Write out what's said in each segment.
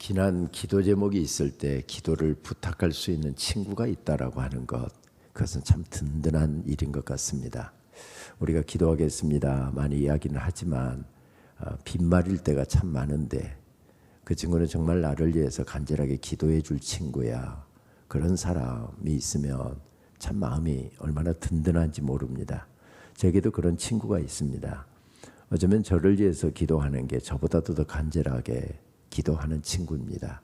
비난 기도 제목이 있을 때 기도를 부탁할 수 있는 친구가 있다라고 하는 것, 그것은 참 든든한 일인 것 같습니다. 우리가 기도하겠습니다 많이 이야기는 하지만 빈말일 때가 참 많은데 그 친구는 정말 나를 위해서 간절하게 기도해 줄 친구야. 그런 사람이 있으면 참 마음이 얼마나 든든한지 모릅니다. 제게도 그런 친구가 있습니다. 어쩌면 저를 위해서 기도하는 게 저보다도 더 간절하게 기도하는 친구입니다.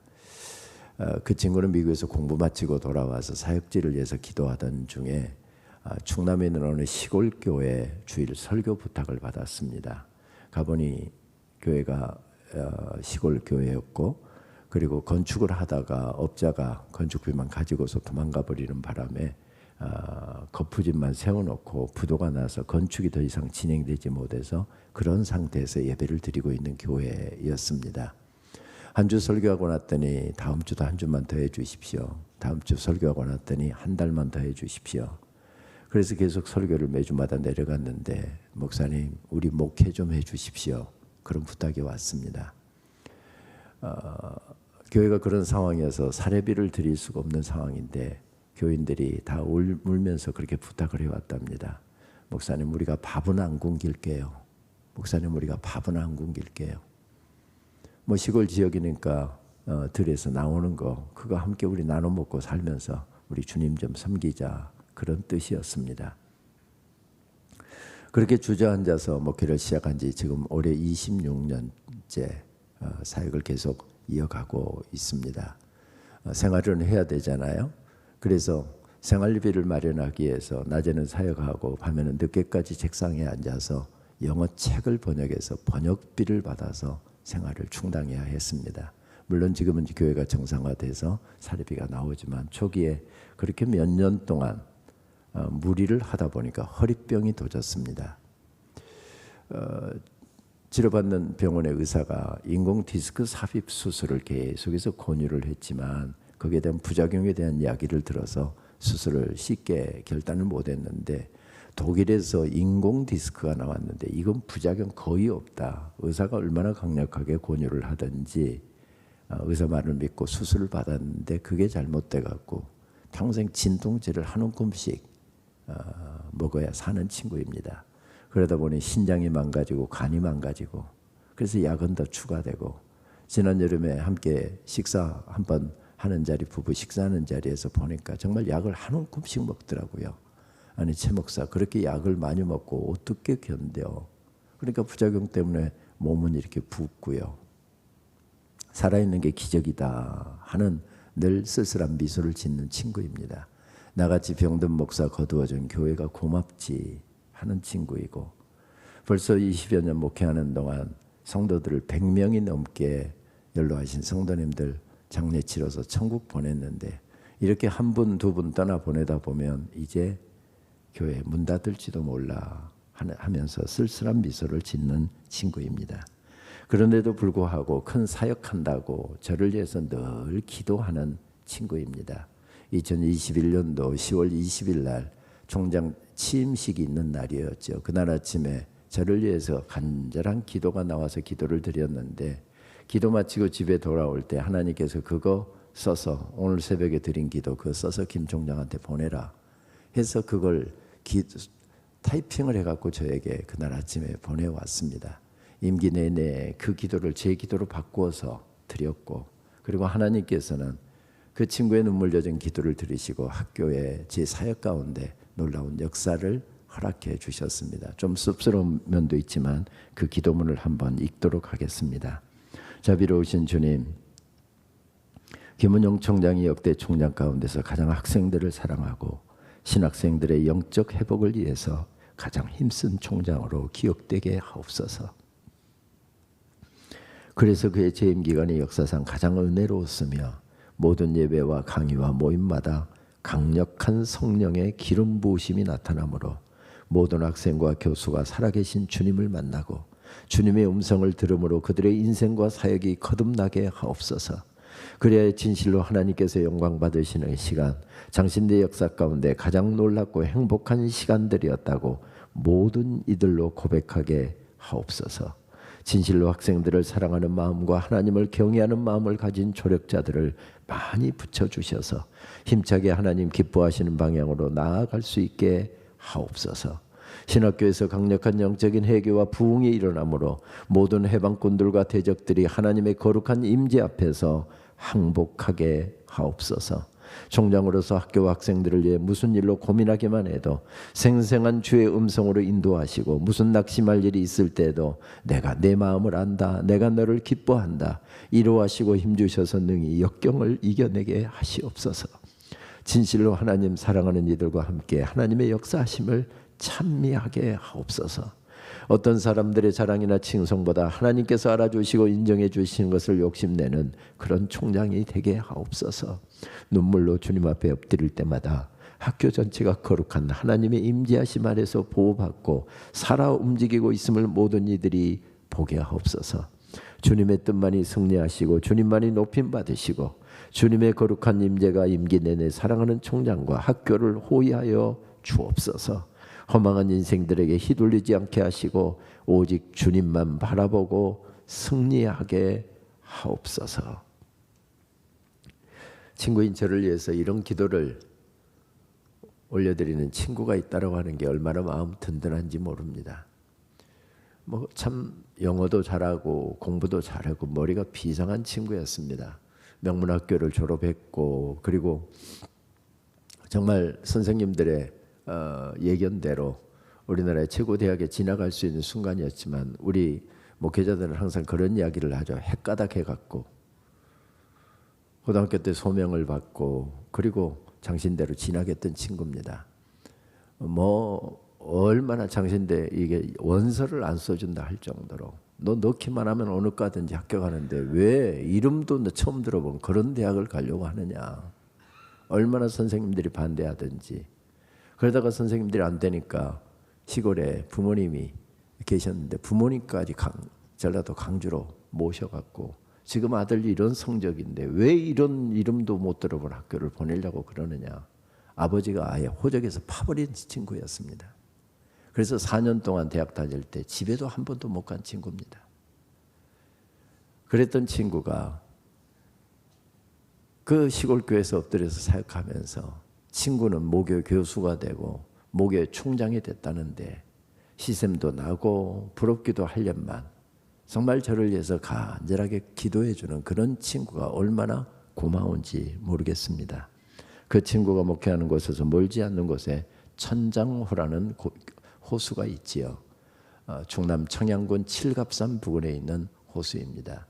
그 친구는 미국에서 공부 마치고 돌아와서 사역지를 위해서 기도하던 중에 충남에 있는 어느 시골 교회 주일 설교 부탁을 받았습니다. 가보니 교회가 시골 교회였고, 그리고 건축을 하다가 업자가 건축비만 가지고서 도망가 버리는 바람에 거푸집만 세워놓고 부도가 나서 건축이 더 이상 진행되지 못해서 그런 상태에서 예배를 드리고 있는 교회였습니다. 한 주 설교하고 났더니 다음 주도 한 주만 더 해주십시오. 다음 주 설교하고 났더니 한 달만 더 해주십시오. 그래서 계속 설교를 매주마다 내려갔는데, 목사님 우리 목회 좀 해주십시오. 그런 부탁이 왔습니다. 교회가 그런 상황이어서 사례비를 드릴 수가 없는 상황인데 교인들이 다 울면서 그렇게 부탁을 해왔답니다. 목사님 우리가 밥은 안 굶길게요. 목사님 우리가 밥은 안 굶길게요. 뭐 시골 지역이니까 들에서 나오는 거 그거 함께 우리 나눠 먹고 살면서 우리 주님 좀 섬기자, 그런 뜻이었습니다. 그렇게 주저앉아서 목회를 시작한 지 지금 올해 26년째 사역을 계속 이어가고 있습니다. 생활은 해야 되잖아요. 그래서 생활비를 마련하기 위해서 낮에는 사역하고 밤에는 늦게까지 책상에 앉아서 영어 책을 번역해서 번역비를 받아서 생활을 충당해야 했습니다. 물론 지금은 교회가 정상화돼서 사례비가 나오지만 초기에 그렇게 몇 년 동안 무리를 하다 보니까 허리병이 도졌습니다. 치료받는 병원의 의사가 인공 디스크 삽입 수술을 계속해서 권유를 했지만 거기에 대한 부작용에 대한 이야기를 들어서 수술을 쉽게 결단을 못했는데, 독일에서 인공 디스크가 나왔는데 이건 부작용 거의 없다. 의사가 얼마나 강력하게 권유를 하든지 의사 말을 믿고 수술을 받았는데 그게 잘못돼 갖고 평생 진통제를 한 움큼씩 먹어야 사는 친구입니다. 그러다 보니 신장이 망가지고 간이 망가지고, 그래서 약은 더 추가되고, 지난 여름에 함께 식사 한번 하는 자리, 부부 식사하는 자리에서 보니까 정말 약을 한 움큼씩 먹더라고요. 아니 최 목사 그렇게 약을 많이 먹고 어떻게 견뎌? 그러니까 부작용 때문에 몸은 이렇게 붓고요. 살아있는 게 기적이다 하는 늘 쓸쓸한 미소를 짓는 친구입니다. 나같이 병든 목사 거두어준 교회가 고맙지 하는 친구이고, 벌써 20여 년 목회하는 동안 성도들을 100명이 넘게 연로하신 성도님들 장례 치러서 천국 보냈는데, 이렇게 한 분 두 분 떠나 보내다 보면 이제 교회 문 닫을지도 몰라 하면서 쓸쓸한 미소를 짓는 친구입니다. 그런데도 불구하고 큰 사역한다고 저를 위해서 늘 기도하는 친구입니다. 2021년도 10월 20일 날 총장 취임식이 있는 날이었죠. 그날 아침에 저를 위해서 간절한 기도가 나와서 기도를 드렸는데, 기도 마치고 집에 돌아올 때 하나님께서 그거 써서 오늘 새벽에 드린 기도 그거 써서 김 총장한테 보내라 해서 그걸 타이핑을 해갖고 저에게 그날 아침에 보내왔습니다. 임기 내내 그 기도를 제 기도로 바꾸어서 드렸고, 그리고 하나님께서는 그 친구의 눈물 젖은 기도를 들으시고 학교에 제 사역 가운데 놀라운 역사를 허락해 주셨습니다. 좀 씁쓸한 면도 있지만 그 기도문을 한번 읽도록 하겠습니다. 자비로우신 주님, 김은영 총장이 역대 총장 가운데서 가장 학생들을 사랑하고 신학생들의 영적 회복을 위해서 가장 힘쓴 총장으로 기억되게 하옵소서. 그래서 그의 재임 기간이 역사상 가장 은혜로웠으며 모든 예배와 강의와 모임마다 강력한 성령의 기름 부으심이 나타나므로 모든 학생과 교수가 살아계신 주님을 만나고 주님의 음성을 들음으로 그들의 인생과 사역이 거듭나게 하옵소서. 그래야 진실로 하나님께서 영광 받으시는 시간, 장신대 역사 가운데 가장 놀랍고 행복한 시간들이었다고 모든 이들로 고백하게 하옵소서. 진실로 학생들을 사랑하는 마음과 하나님을 경외하는 마음을 가진 조력자들을 많이 붙여주셔서 힘차게 하나님 기뻐하시는 방향으로 나아갈 수 있게 하옵소서. 신학교에서 강력한 영적인 회개와 부흥이 일어나므로 모든 해방꾼들과 대적들이 하나님의 거룩한 임재 앞에서 항복하게 하옵소서. 총장으로서 학교 학생들을 위해 무슨 일로 고민하기만 해도 생생한 주의 음성으로 인도하시고 무슨 낙심할 일이 있을 때에도 내가 내 마음을 안다, 내가 너를 기뻐한다 이루하시고 힘주셔서 능히 역경을 이겨내게 하시옵소서. 진실로 하나님 사랑하는 이들과 함께 하나님의 역사하심을 찬미하게 하옵소서. 어떤 사람들의 자랑이나 칭송보다 하나님께서 알아주시고 인정해 주시는 것을 욕심내는 그런 총장이 되게 하옵소서. 눈물로 주님 앞에 엎드릴 때마다 학교 전체가 거룩한 하나님의 임재하심 아래서 보호받고 살아 움직이고 있음을 모든 이들이 보게 하옵소서. 주님의 뜻만이 승리하시고 주님만이 높임 받으시고 주님의 거룩한 임재가 임기 내내 사랑하는 총장과 학교를 호위하여 주옵소서. 허망한 인생들에게 휘둘리지 않게 하시고 오직 주님만 바라보고 승리하게 하옵소서. 친구인 저를 위해서 이런 기도를 올려드리는 친구가 있다고 하는 게 얼마나 마음 든든한지 모릅니다. 뭐 참 영어도 잘하고 공부도 잘하고 머리가 비상한 친구였습니다. 명문학교를 졸업했고 그리고 정말 선생님들의 예견대로 우리나라의 최고 대학에 진학할 수 있는 순간이었지만 우리 목회자들은 항상 그런 이야기를 하죠. 헷가닥 해갖고 고등학교 때 소명을 받고 그리고 장신대로 진학했던 친구입니다. 뭐 얼마나 장신대 이게 원서를 안 써준다 할 정도로 너 넣기만 하면 어느 과든지 합격하는데 왜 이름도 너 처음 들어본 그런 대학을 가려고 하느냐. 얼마나 선생님들이 반대하든지. 그러다가 선생님들이 안 되니까 시골에 부모님이 계셨는데 부모님까지 전라도 강주로 모셔갖고 지금 아들이 이런 성적인데 왜 이런 이름도 못 들어본 학교를 보내려고 그러느냐. 아버지가 아예 호적에서 파버린 친구였습니다. 그래서 4년 동안 대학 다닐 때 집에도 한 번도 못 간 친구입니다. 그랬던 친구가 그 시골교회에서 엎드려서 사역하면서 친구는 모교 교수가 되고 모교의 총장이 됐다는데 시샘도 나고 부럽기도 하련만 정말 저를 위해서 간절하게 기도해 주는 그런 친구가 얼마나 고마운지 모르겠습니다. 그 친구가 목회하는 곳에서 멀지 않는 곳에 천장호라는 호수가 있지요. 충남 청양군 칠갑산 부근에 있는 호수입니다.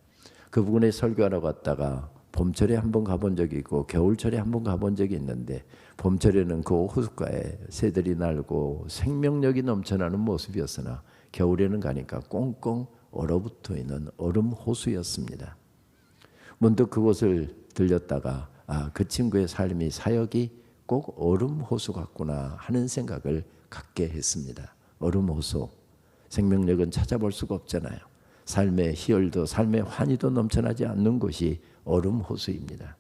그 부근에 설교하러 갔다가 봄철에 한번 가본 적이 있고 겨울철에 한번 가본 적이 있는데 봄철에는 그 호숫가에 새들이 날고 생명력이 넘쳐나는 모습이었으나 겨울에는 가니까 꽁꽁 얼어붙어 있는 얼음 호수였습니다. 문득 그곳을 들렸다가 그 친구의 삶이 사역이 꼭 얼음 호수 같구나 하는 생각을 갖게 했습니다. 얼음 호수, 생명력은 찾아볼 수가 없잖아요. 삶의 희열도 삶의 환희도 넘쳐나지 않는 곳이 얼음 호수입니다.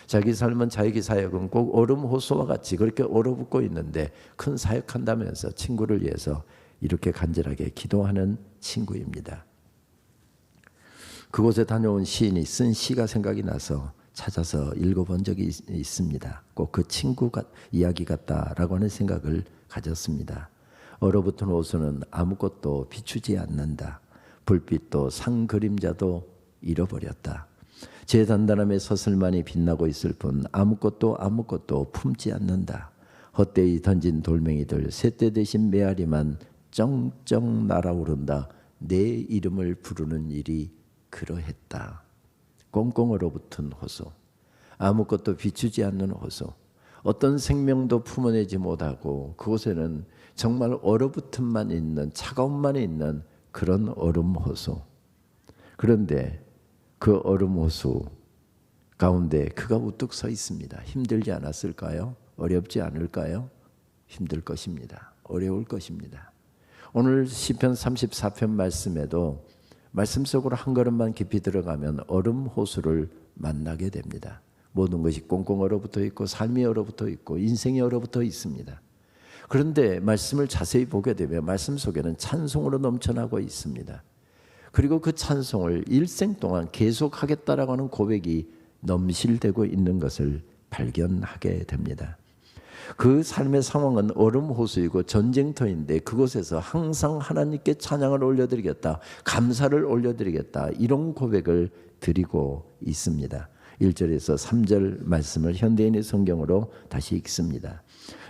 자기 삶은 자기 사역은 꼭 얼음 호수와 같이 그렇게 얼어붙고 있는데 큰 사역한다면서 친구를 위해서 이렇게 간절하게 기도하는 친구입니다. 그곳에 다녀온 시인이 쓴 시가 생각이 나서 찾아서 읽어본 적이 있습니다. 꼭 그 친구 이야기 같다라고 하는 생각을 가졌습니다. 얼어붙은 호수는 아무것도 비추지 않는다. 불빛도 상 그림자도 잃어버렸다. 제 단단함에 서슬만이 빛나고 있을 뿐 아무것도 품지 않는다. 헛되이 던진 돌멩이들 쇳대 대신 메아리만 쩡쩡 날아오른다. 내 이름을 부르는 일이 그러했다. 꽁꽁 얼어붙은 호수, 아무것도 비추지 않는 호수, 어떤 생명도 품어내지 못하고 그곳에는 정말 얼어붙음만 있는 차가움만 있는 그런 얼음 호수. 그런데 그 얼음 호수 가운데 그가 우뚝 서 있습니다. 힘들지 않았을까요? 어렵지 않을까요? 힘들 것입니다. 어려울 것입니다. 오늘 시편 34편 말씀에도 말씀 속으로 한 걸음만 깊이 들어가면 얼음 호수를 만나게 됩니다. 모든 것이 꽁꽁 얼어붙어 있고 삶이 얼어붙어 있고 인생이 얼어붙어 있습니다. 그런데 말씀을 자세히 보게 되면 말씀 속에는 찬송으로 넘쳐나고 있습니다. 그리고 그 찬송을 일생 동안 계속하겠다라고 하는 고백이 넘실대고 있는 것을 발견하게 됩니다. 그 삶의 상황은 얼음 호수이고 전쟁터인데 그곳에서 항상 하나님께 찬양을 올려드리겠다, 감사를 올려드리겠다, 이런 고백을 드리고 있습니다. 1절에서 3절 말씀을 현대인의 성경으로 다시 읽습니다.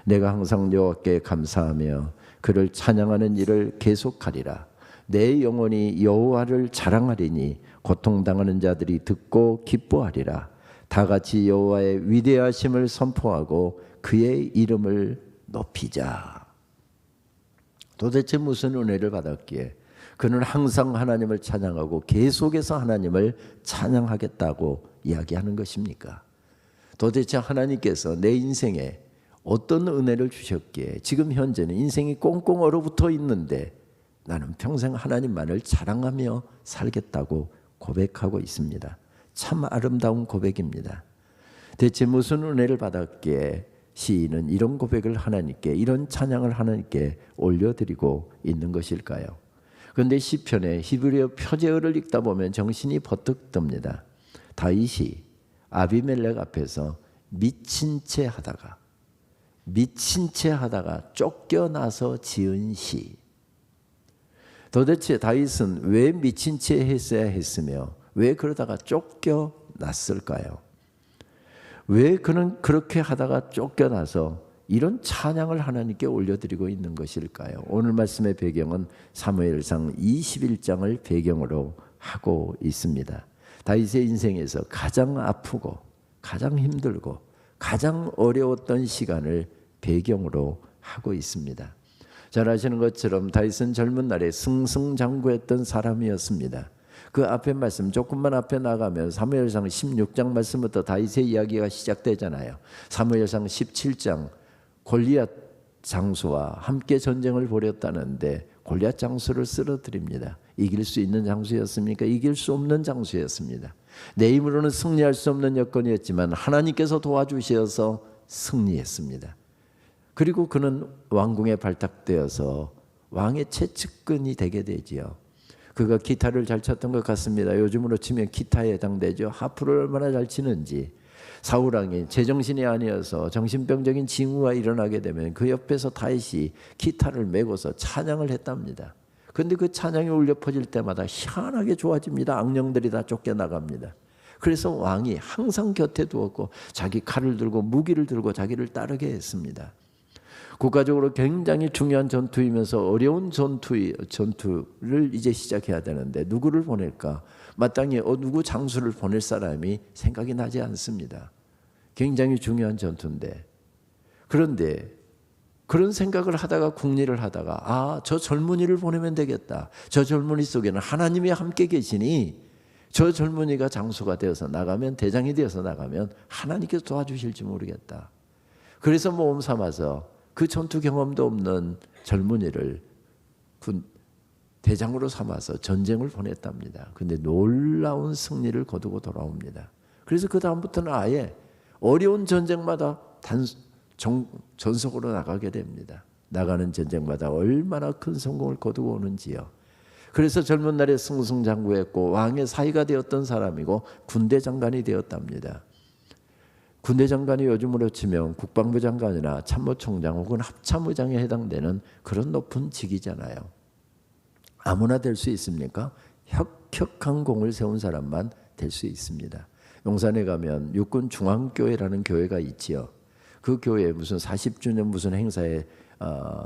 내가 항상 여호와께 감사하며 그를 찬양하는 일을 계속하리라. 내 영혼이 여호와를 자랑하리니 고통당하는 자들이 듣고 기뻐하리라. 다 같이 여호와의 위대하심을 선포하고 그의 이름을 높이자. 도대체 무슨 은혜를 받았기에 그는 항상 하나님을 찬양하고 계속해서 하나님을 찬양하겠다고 이야기하는 것입니까? 도대체 하나님께서 내 인생에 어떤 은혜를 주셨기에 지금 현재는 인생이 꽁꽁 얼어붙어 있는데 나는 평생 하나님만을 자랑하며 살겠다고 고백하고 있습니다. 참 아름다운 고백입니다. 대체 무슨 은혜를 받았기에 시인은 이런 고백을 하나님께, 이런 찬양을 하나님께 올려드리고 있는 것일까요? 그런데 시편의 히브리어 표제어를 읽다 보면 정신이 버뜩 듭니다. 다윗이 아비멜렉 앞에서 미친 채 하다가 쫓겨나서 지은 시. 도대체 다윗은 왜 미친 채 했어야 했으며 왜 그러다가 쫓겨났을까요? 왜 그는 그렇게 하다가 쫓겨나서 이런 찬양을 하나님께 올려드리고 있는 것일까요? 오늘 말씀의 배경은 사무엘상 21장을 배경으로 하고 있습니다. 다윗의 인생에서 가장 아프고 가장 힘들고 가장 어려웠던 시간을 배경으로 하고 있습니다. 잘 아시는 것처럼 다윗은 젊은 날에 승승장구했던 사람이었습니다. 그 앞에 말씀 조금만 앞에 나가면 사무엘상 16장 말씀부터 다윗의 이야기가 시작되잖아요. 사무엘상 17장 골리앗 장수와 함께 전쟁을 벌였다는데 골리앗 장수를 쓰러뜨립니다. 이길 수 있는 장수였습니까? 이길 수 없는 장수였습니다. 내 힘으로는 승리할 수 없는 여건이었지만 하나님께서 도와주셔서 승리했습니다. 그리고 그는 왕궁에 발탁되어서 왕의 최측근이 되게 되지요. 그가 기타를 잘 쳤던 것 같습니다. 요즘으로 치면 기타에 해당되죠. 하프를 얼마나 잘 치는지. 사울왕이 제정신이 아니어서 정신병적인 징후가 일어나게 되면 그 옆에서 다윗이 기타를 메고서 찬양을 했답니다. 그런데 그 찬양이 울려 퍼질 때마다 희한하게 좋아집니다. 악령들이 다 쫓겨나갑니다. 그래서 왕이 항상 곁에 두었고 자기 칼을 들고 무기를 들고 자기를 따르게 했습니다. 국가적으로 굉장히 중요한 전투이면서 어려운 전투를 이제 시작해야 되는데 누구를 보낼까? 마땅히 누구 장수를 보낼 사람이 생각이 나지 않습니다. 굉장히 중요한 전투인데. 그런데 그런 생각을 하다가 궁리를 하다가 저 젊은이를 보내면 되겠다. 저 젊은이 속에는 하나님이 함께 계시니 저 젊은이가 장수가 되어서 나가면, 대장이 되어서 나가면 하나님께서 도와주실지 모르겠다. 그래서 모험 삼아서 그 전투 경험도 없는 젊은이를 대장으로 삼아서 전쟁을 보냈답니다. 그런데 놀라운 승리를 거두고 돌아옵니다. 그래서 그 다음부터는 아예 어려운 전쟁마다 전속으로 나가게 됩니다. 나가는 전쟁마다 얼마나 큰 성공을 거두고 오는지요. 그래서 젊은 날에 승승장구했고 왕의 사위가 되었던 사람이고 군대 장관이 되었답니다. 군대 장관이 요즘으로 치면 국방부 장관이나 참모총장 혹은 합참의장에 해당되는 그런 높은 직이잖아요. 아무나 될 수 있습니까? 혁혁한 공을 세운 사람만 될 수 있습니다. 용산에 가면 육군 중앙교회라는 교회가 있지요. 그 교회에 무슨 40주년 무슨 행사에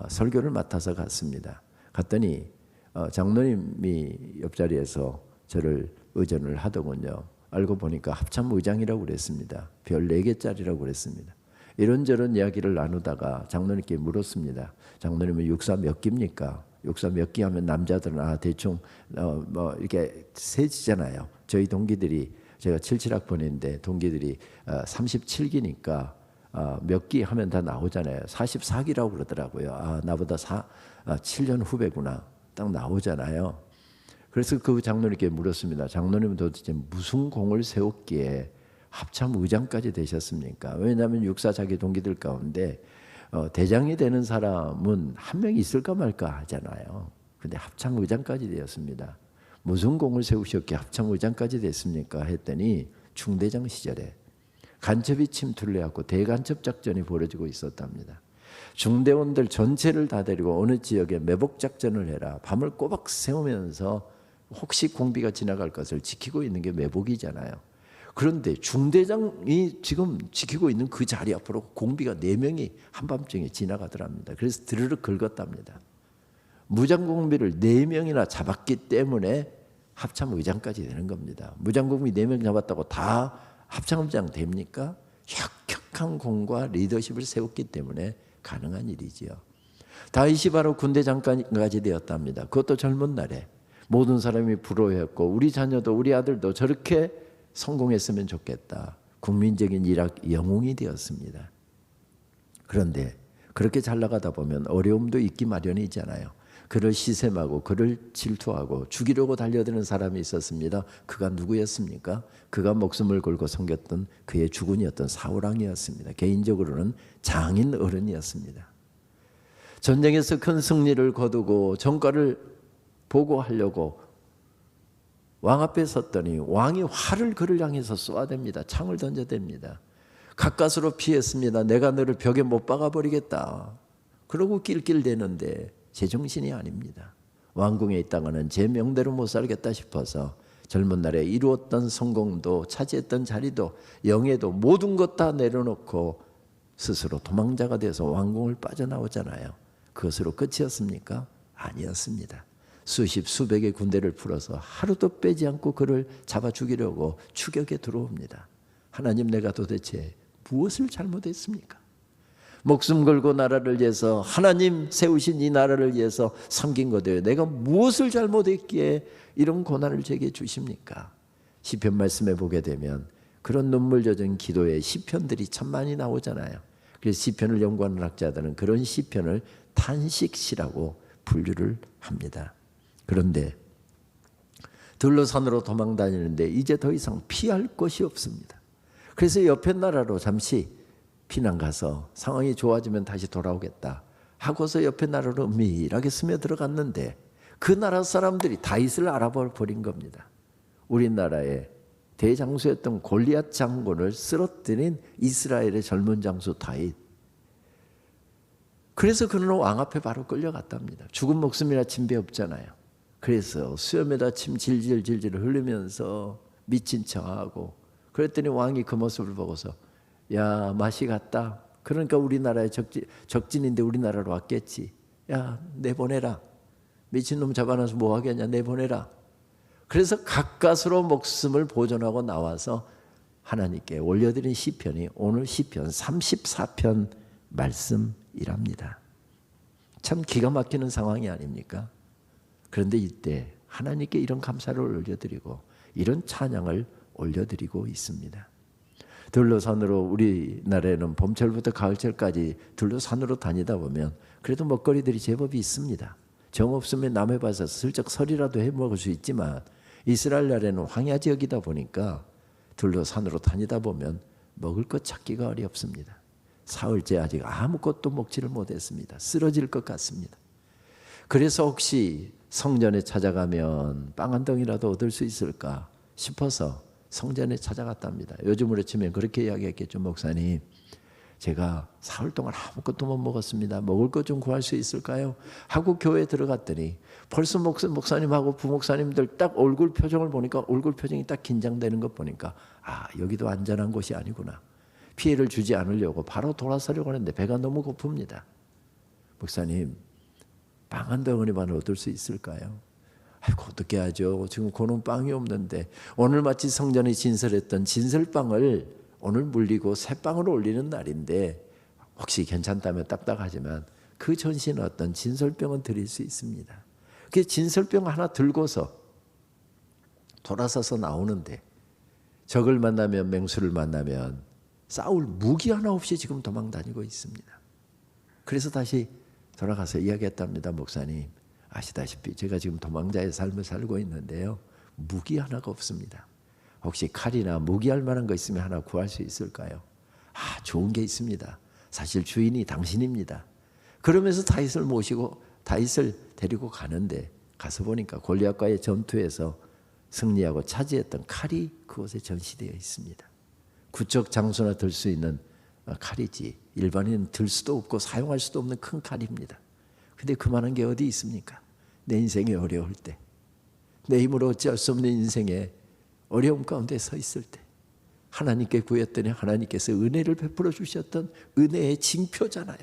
설교를 맡아서 갔습니다. 갔더니 장로님이 옆자리에서 저를 의전을 하더군요. 알고 보니까 합참의장이라고 그랬습니다. 별 4개짜리라고 그랬습니다. 이런저런 이야기를 나누다가 장로님께 물었습니다. 장로님은 육사 몇 기입니까? 육사 몇 기 하면 남자들은 대충 뭐 이렇게 세지잖아요. 저희 동기들이, 제가 77학번인데 동기들이 37기니까 몇 기 하면 다 나오잖아요. 44기라고 그러더라고요. 나보다 7년 후배구나. 딱 나오잖아요. 그래서 그 장로님께 물었습니다. 장로님은 도대체 무슨 공을 세웠기에 합참의장까지 되셨습니까? 왜냐하면 육사 자기 동기들 가운데 대장이 되는 사람은 한 명이 있을까 말까 하잖아요. 그런데 합참의장까지 되었습니다. 무슨 공을 세우셨기에 합참의장까지 됐습니까? 했더니 중대장 시절에 간첩이 침투를 해갖고 대간첩 작전이 벌어지고 있었답니다. 중대원들 전체를 다 데리고 어느 지역에 매복 작전을 해라. 밤을 꼬박 세우면서 혹시 공비가 지나갈 것을 지키고 있는 게 매복이잖아요. 그런데 중대장이 지금 지키고 있는 그 자리 앞으로 공비가 4명이 한밤중에 지나가더랍니다. 그래서 드르륵 긁었답니다. 무장공비를 4명이나 잡았기 때문에 합참의장까지 되는 겁니다. 무장공비 4명 잡았다고 다 합참의장 됩니까? 혁혁한 공과 리더십을 세웠기 때문에 가능한 일이지요. 다윗이 바로 군대 장관까지 되었답니다. 그것도 젊은 날에 모든 사람이 부러워했고 우리 자녀도 우리 아들도 저렇게 성공했으면 좋겠다. 국민적인 일학 영웅이 되었습니다. 그런데 그렇게 잘 나가다 보면 어려움도 있기 마련이잖아요. 그를 시샘하고 그를 질투하고 죽이려고 달려드는 사람이 있었습니다. 그가 누구였습니까? 그가 목숨을 걸고 섬겼던 그의 주군이었던 사울왕이었습니다. 개인적으로는 장인 어른이었습니다. 전쟁에서 큰 승리를 거두고 전과를 보고하려고 왕 앞에 섰더니 왕이 활을 그를 향해서 쏘아댑니다. 창을 던져댑니다. 가까스로 피했습니다. 내가 너를 벽에 못 박아버리겠다. 그러고 낄낄대는데 제정신이 아닙니다. 왕궁에 있다가는 제 명대로 못 살겠다 싶어서 젊은 날에 이루었던 성공도 차지했던 자리도 영예도 모든 것 다 내려놓고 스스로 도망자가 돼서 왕궁을 빠져나오잖아요. 그것으로 끝이었습니까? 아니었습니다. 수십 수백의 군대를 풀어서 하루도 빼지 않고 그를 잡아 죽이려고 추격에 들어옵니다. 하나님, 내가 도대체 무엇을 잘못했습니까? 목숨 걸고 나라를 위해서 하나님 세우신 이 나라를 위해서 섬긴 거대요. 내가 무엇을 잘못했기에 이런 고난을 제게 주십니까? 시편 말씀에 보게 되면 그런 눈물 젖은 기도의 시편들이 참 많이 나오잖아요. 그래서 시편을 연구하는 학자들은 그런 시편을 탄식시라고 분류를 합니다. 그런데 들러산으로 도망 다니는데 이제 더 이상 피할 곳이 없습니다. 그래서 옆에 나라로 잠시 피난 가서 상황이 좋아지면 다시 돌아오겠다 하고서 옆에 나라로 은밀하게 스며들어갔는데 그 나라 사람들이 다윗을 알아버린 겁니다. 우리나라의 대장수였던 골리앗 장군을 쓰러뜨린 이스라엘의 젊은 장수 다윗. 그래서 그는 왕 앞에 바로 끌려갔답니다. 죽은 목숨이나 침배 없잖아요. 그래서 수염에다 침 질질 흘리면서 미친 척하고 그랬더니 왕이 그 모습을 보고서 야, 맛이 갔다. 그러니까 우리나라의 적진인데 우리나라로 왔겠지. 야, 내보내라. 미친놈 잡아놔서 뭐 하겠냐, 내보내라. 그래서 가까스로 목숨을 보존하고 나와서 하나님께 올려드린 시편이 오늘 시편 34편 말씀이랍니다. 참 기가 막히는 상황이 아닙니까? 그런데 이때 하나님께 이런 감사를 올려드리고 이런 찬양을 올려드리고 있습니다. 들러산으로 우리나라에는 봄철부터 가을철까지 들러산으로 다니다 보면 그래도 먹거리들이 제법이 있습니다. 정 없으면 남의 밭에서 슬쩍 설이라도 해 먹을 수 있지만 이스라엘 나라에는 황야 지역이다 보니까 들러산으로 다니다 보면 먹을 것 찾기가 어렵습니다. 사흘째 아직 아무것도 먹지를 못했습니다. 쓰러질 것 같습니다. 그래서 혹시 성전에 찾아가면 빵 한 덩이라도 얻을 수 있을까 싶어서 성전에 찾아갔답니다. 요즘으로 치면 그렇게 이야기했겠죠. 목사님, 제가 사흘 동안 아무것도 못 먹었습니다. 먹을 것 좀 구할 수 있을까요? 하고 교회에 들어갔더니 벌써 목사님하고 부목사님들 딱 얼굴 표정을 보니까 얼굴 표정이 딱 긴장되는 것 보니까 아, 여기도 안전한 곳이 아니구나. 피해를 주지 않으려고 바로 돌아서려고 하는데 배가 너무 고픕니다. 목사님, 빵 한 덩어리만 얻을 수 있을까요? 아이고, 어떻게 하죠? 지금 고는 빵이 없는데 오늘 마치 성전이 진설했던 진설빵을 오늘 물리고 새 빵으로 올리는 날인데 혹시 괜찮다면 딱딱하지만 그 전신에 어떤 진설병은 드릴 수 있습니다. 그 진설병 하나 들고서 돌아서서 나오는데 적을 만나면 맹수를 만나면 싸울 무기 하나 없이 지금 도망 다니고 있습니다. 그래서 다시 돌아가서 이야기했답니다. 목사님, 아시다시피 제가 지금 도망자의 삶을 살고 있는데요. 무기 하나가 없습니다. 혹시 칼이나 무기할 만한 거 있으면 하나 구할 수 있을까요? 아, 좋은 게 있습니다. 사실 주인이 당신입니다. 그러면서 다윗을 모시고 다윗을 데리고 가는데 가서 보니까 골리앗과의 전투에서 승리하고 차지했던 칼이 그곳에 전시되어 있습니다. 구적 장수나 들 수 있는 칼이지 일반인은 들 수도 없고 사용할 수도 없는 큰 칼입니다. 근데 그만한 게 어디 있습니까? 내 인생이 어려울 때, 내 힘으로 어찌할 수 없는 인생에 어려움 가운데 서 있을 때 하나님께 구했더니 하나님께서 은혜를 베풀어 주셨던 은혜의 징표잖아요.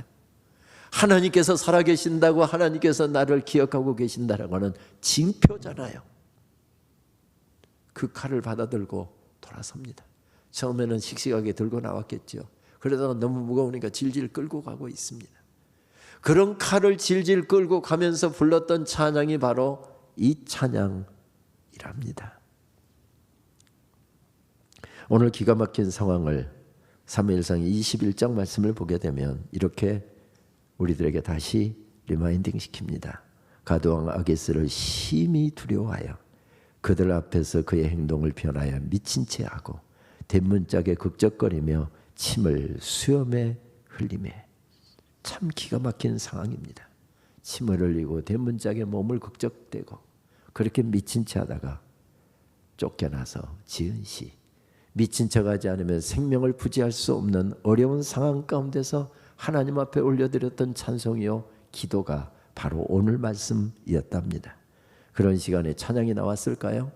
하나님께서 살아계신다고, 하나님께서 나를 기억하고 계신다라고 하는 징표잖아요. 그 칼을 받아들고 돌아섭니다. 처음에는 씩씩하게 들고 나왔겠죠. 그러다가 너무 무거우니까 질질 끌고 가고 있습니다. 그런 칼을 질질 끌고 가면서 불렀던 찬양이 바로 이 찬양이랍니다. 오늘 기가 막힌 상황을 사무엘상 21장 말씀을 보게 되면 이렇게 우리들에게 다시 리마인딩 시킵니다. 가드왕 아게스를 심히 두려워하여 그들 앞에서 그의 행동을 변하여 미친 채 하고 대문짝에 극적거리며 침을 수염에 흘리매. 참 기가 막힌 상황입니다. 침을 흘리고 대문짝에 몸을 극적대고 그렇게 미친 채 하다가 쫓겨나서 지은 시, 미친 척하지 않으면 생명을 부지할 수 없는 어려운 상황 가운데서 하나님 앞에 올려드렸던 찬송이요 기도가 바로 오늘 말씀이었답니다. 그런 시간에 찬양이 나왔을까요?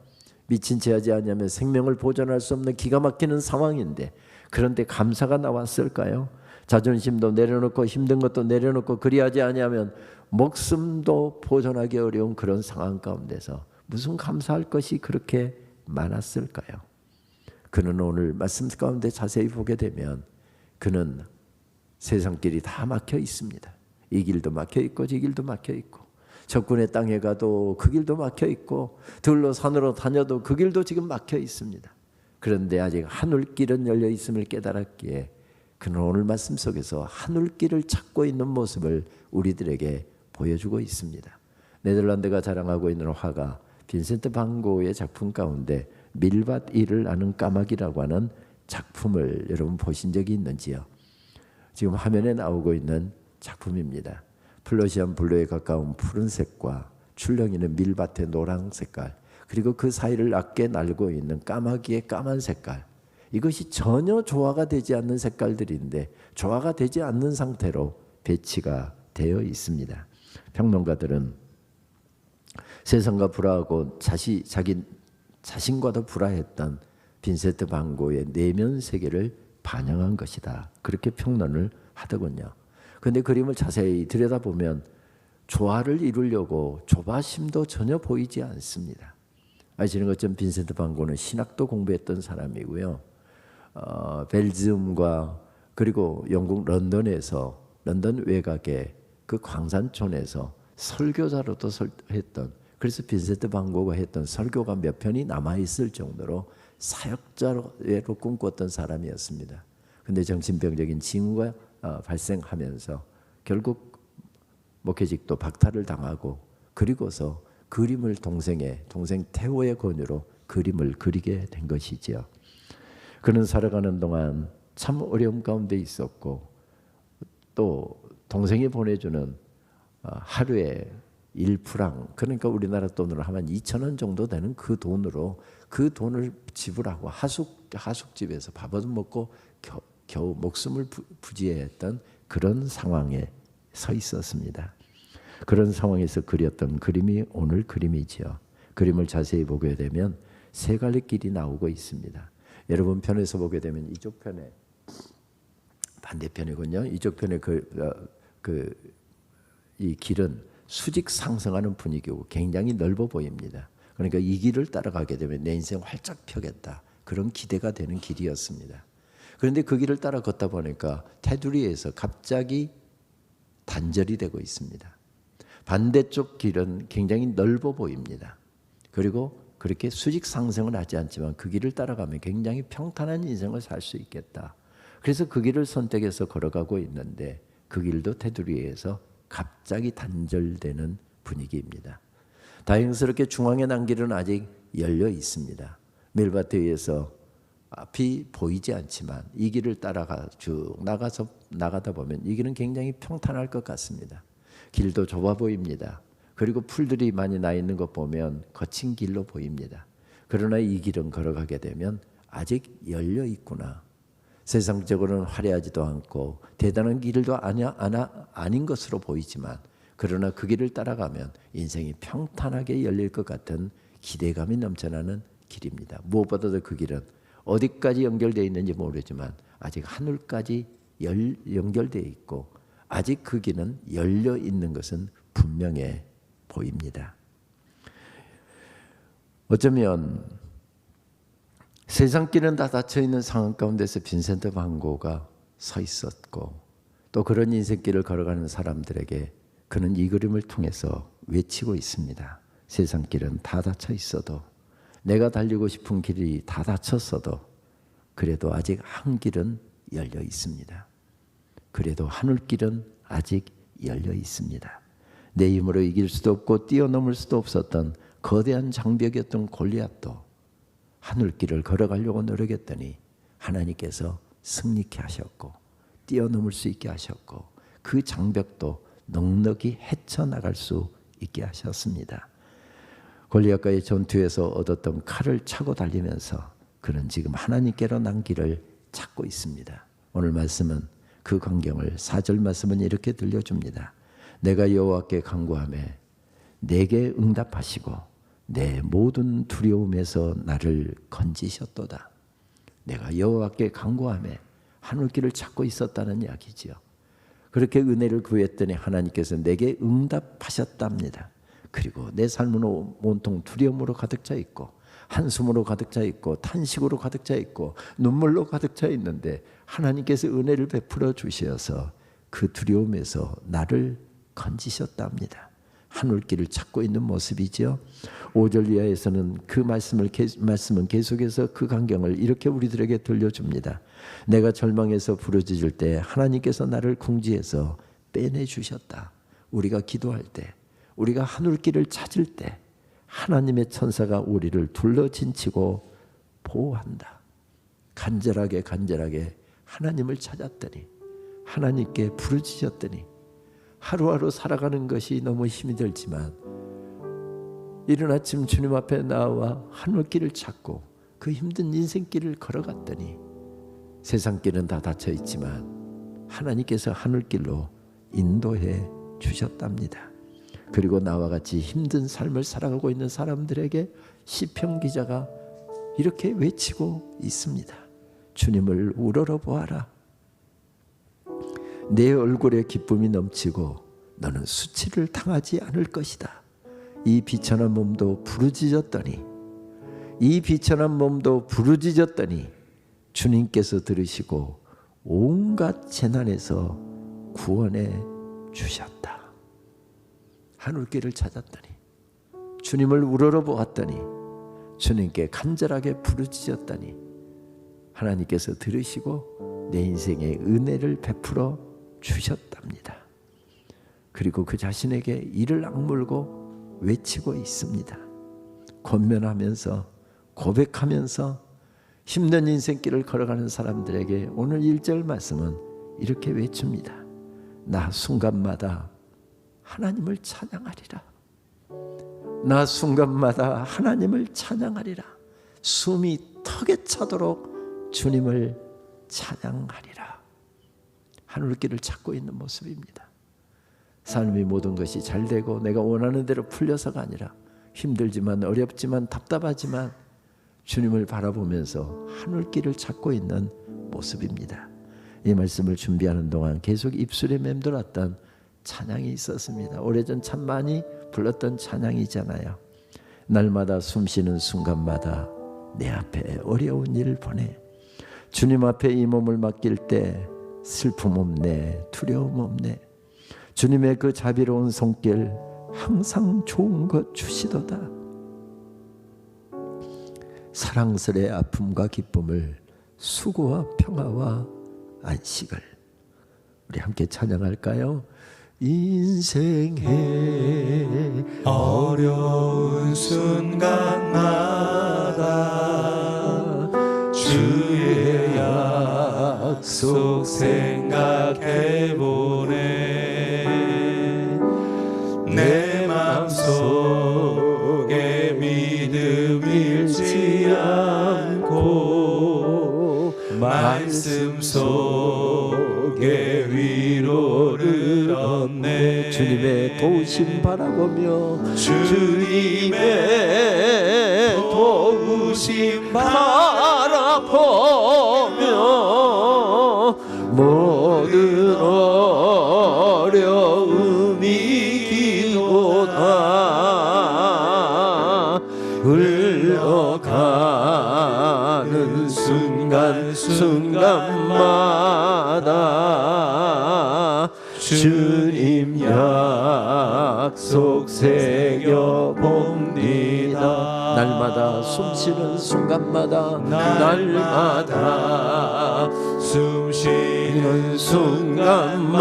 미친 채 하지 않으면 생명을 보존할 수 없는 기가 막히는 상황인데 그런데 감사가 나왔을까요? 자존심도 내려놓고 힘든 것도 내려놓고 그리하지 아니하면 목숨도 보존하기 어려운 그런 상황 가운데서 무슨 감사할 것이 그렇게 많았을까요? 그는 오늘 말씀 가운데 자세히 보게 되면 그는 세상길이 다 막혀 있습니다. 이 길도 막혀 있고 저 길도 막혀 있고 적군의 땅에 가도 그 길도 막혀 있고 들로 산으로 다녀도 그 길도 지금 막혀 있습니다. 그런데 아직 하늘길은 열려 있음을 깨달았기에 그는 오늘 말씀 속에서 하늘길을 찾고 있는 모습을 우리들에게 보여주고 있습니다. 네덜란드가 자랑하고 있는 화가 빈센트 반 고흐의 작품 가운데 밀밭 일을 아는 까마귀라고 하는 작품을 여러분 보신 적이 있는지요? 지금 화면에 나오고 있는 작품입니다. 플러시안 블루에 가까운 푸른색과 출렁이는 밀밭의 노란 색깔, 그리고 그 사이를 낮게 날고 있는 까마귀의 까만 색깔, 이것이 전혀 조화가 되지 않는 색깔들인데 조화가 되지 않는 상태로 배치가 되어 있습니다. 평론가들은 세상과 불화하고 자기 자신과도 불화했던 빈센트 반 고흐의 내면 세계를 반영한 것이다, 그렇게 평론을 하더군요. 그런데 그림을 자세히 들여다보면 조화를 이루려고 조바심도 전혀 보이지 않습니다. 아시는 것처럼 빈센트 반 고흐는 신학도 공부했던 사람이고요. 벨지움과 그리고 영국 런던에서 런던 외곽의 그 광산촌에서 설교자로도 했던, 그래서 빈센트 반 고흐가 했던 설교가 몇 편이 남아있을 정도로 사역자로 꿈꿨던 사람이었습니다. 그런데 정신병적인 징후가 발생하면서 결국 목회직도 박탈을 당하고 그리고서 그림을 동생 테오의 권유로 그림을 그리게 된 것이지요. 그는 살아가는 동안 참 어려움 가운데 있었고 또 동생이 보내주는 하루에 1프랑, 그러니까 우리나라 돈으로 하면 2,000원 정도 되는 그 돈을 지불하고 하숙집에서 밥 얻어먹고 겨우 목숨을 부지했던 그런 상황에 서 있었습니다. 그런 상황에서 그렸던 그림이 오늘 그림이지요. 그림을 자세히 보게 되면 세 갈래 길이 나오고 있습니다. 여러분 편에서 보게 되면 이쪽 편에 반대편이군요. 이쪽 편에 이 길은 수직 상승하는 분위기고 굉장히 넓어 보입니다. 그러니까 이 길을 따라가게 되면 내 인생 활짝 펴겠다, 그런 기대가 되는 길이었습니다. 그런데 그 길을 따라 걷다 보니까 테두리에서 갑자기 단절이 되고 있습니다. 반대쪽 길은 굉장히 넓어 보입니다. 그리고 그렇게 수직 상승은 하지 않지만 그 길을 따라가면 굉장히 평탄한 인생을 살 수 있겠다. 그래서 그 길을 선택해서 걸어가고 있는데 그 길도 테두리에서 갑자기 단절되는 분위기입니다. 다행스럽게 중앙에 난 길은 아직 열려 있습니다. 밀밭에 의해서 앞이 보이지 않지만 이 길을 따라가 쭉 나가다 보면 이 길은 굉장히 평탄할 것 같습니다. 길도 좁아 보입니다. 그리고 풀들이 많이 나 있는 것 보면 거친 길로 보입니다. 그러나 이 길은 걸어가게 되면 아직 열려 있구나. 세상적으로는 화려하지도 않고 대단한 길도 아닌 것으로 보이지만, 그러나 그 길을 따라가면 인생이 평탄하게 열릴 것 같은 기대감이 넘쳐나는 길입니다. 무엇보다도 그 길은 어디까지 연결되어 있는지 모르지만 아직 하늘까지 연결되어 있고, 아직 그 길은 열려 있는 것은 분명해 보입니다. 어쩌면 세상 길은 다 닫혀 있는 상황 가운데서 빈센트 반 고흐가 서 있었고, 또 그런 인생길을 걸어가는 사람들에게 그는 이 그림을 통해서 외치고 있습니다. 세상 길은 다 닫혀 있어도, 내가 달리고 싶은 길이 다 닫혔어도 그래도 아직 한 길은 열려 있습니다. 그래도 하늘길은 아직 열려 있습니다. 내 힘으로 이길 수도 없고 뛰어넘을 수도 없었던 거대한 장벽이었던 골리앗도 하늘길을 걸어가려고 노력했더니 하나님께서 승리케 하셨고 뛰어넘을 수 있게 하셨고, 그 장벽도 넉넉히 헤쳐나갈 수 있게 하셨습니다. 골리앗과의 전투에서 얻었던 칼을 차고 달리면서 그는 지금 하나님께로 난 길을 찾고 있습니다. 오늘 말씀은 그 광경을 4절 말씀은 이렇게 들려줍니다. 내가 여호와께 간구하매 내게 응답하시고 내 모든 두려움에서 나를 건지셨도다. 내가 여호와께 간구하매 하늘길을 찾고 있었다는 이야기지요. 그렇게 은혜를 구했더니 하나님께서 내게 응답하셨답니다. 그리고 내 삶은 온통 두려움으로 가득 차 있고 한숨으로 가득 차 있고 탄식으로 가득 차 있고 눈물로 가득 차 있는데 하나님께서 은혜를 베풀어 주셔서 그 두려움에서 나를 건지셨답니다. 하늘길을 찾고 있는 모습이죠. 5절 이하에서는 그 말씀은 계속해서 그 광경을 이렇게 우리들에게 들려줍니다. 내가 절망해서 부르짖을 때 하나님께서 나를 궁지에서 빼내 주셨다. 우리가 기도할 때, 우리가 하늘길을 찾을 때 하나님의 천사가 우리를 둘러진치고 보호한다. 간절하게 하나님을 찾았더니, 하나님께 부르짖었더니 하루하루 살아가는 것이 너무 힘이 들지만 이른 아침 주님 앞에 나와 하늘길을 찾고 그 힘든 인생길을 걸어갔더니 세상 길은 다 닫혀 있지만 하나님께서 하늘길로 인도해 주셨답니다. 그리고 나와 같이 힘든 삶을 살아가고 있는 사람들에게 시편 기자가 이렇게 외치고 있습니다. 주님을 우러러 보아라. 내 얼굴에 기쁨이 넘치고 너는 수치를 당하지 않을 것이다. 이 비천한 몸도 부르짖었더니 주님께서 들으시고 온갖 재난에서 구원해 주셨다. 하늘길을 찾았더니, 주님을 우러러 보았더니, 주님께 간절하게 부르짖었더니 하나님께서 들으시고 내 인생에 은혜를 베풀어 주셨답니다. 그리고 그 자신에게 이를 악물고 외치고 있습니다. 권면하면서 고백하면서 힘든 인생길을 걸어가는 사람들에게 오늘 1절 말씀은 이렇게 외칩니다. 나 순간마다 하나님을 찬양하리라. 나 순간마다 하나님을 찬양하리라. 숨이 턱에 차도록 주님을 찬양하리라. 하늘길을 찾고 있는 모습입니다. 삶의 모든 것이 잘 되고 내가 원하는 대로 풀려서가 아니라 힘들지만 어렵지만 답답하지만 주님을 바라보면서 하늘길을 찾고 있는 모습입니다. 이 말씀을 준비하는 동안 계속 입술에 맴돌았던 찬양이 있었습니다. 오래전 참 많이 불렀던 찬양이잖아요. 날마다 숨쉬는 순간마다 내 앞에 어려운 일을 보내 주님 앞에 이 몸을 맡길 때 슬픔 없네, 두려움 없네. 주님의 그 자비로운 손길 항상 좋은 것 주시도다. 사랑스레 아픔과 기쁨을, 수고와 평화와 안식을. 우리 함께 찬양할까요? 인생의 어려운 순간마다 주의 약속 생각해보네. 내 맘 말씀 속에 위로를 얻네. 주님의 도우심 바라보며 주님의 도우심 바라보며 모든 어려움이 길도다. 흘러가는 순간순간마다 주님 약속 새겨봅니다. 날마다 숨쉬는 순간마다 날마다 숨쉬는 순간마다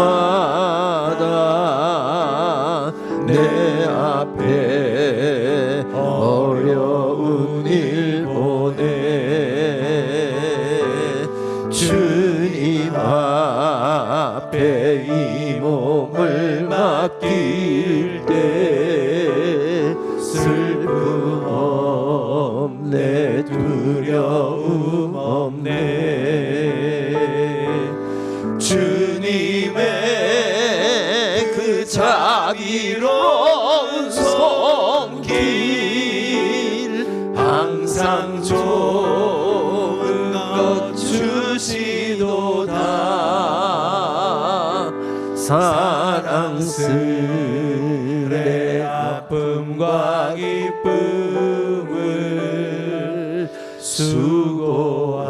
내 앞에 어려운 일 보내 주님 앞에 이 몸을 맡길 때 슬픔 없네 두려움 없네. 주님의 그 자비로운 손길 항상 좋은 것 주시도다. 사랑스레 아픔과 기쁨을 수고와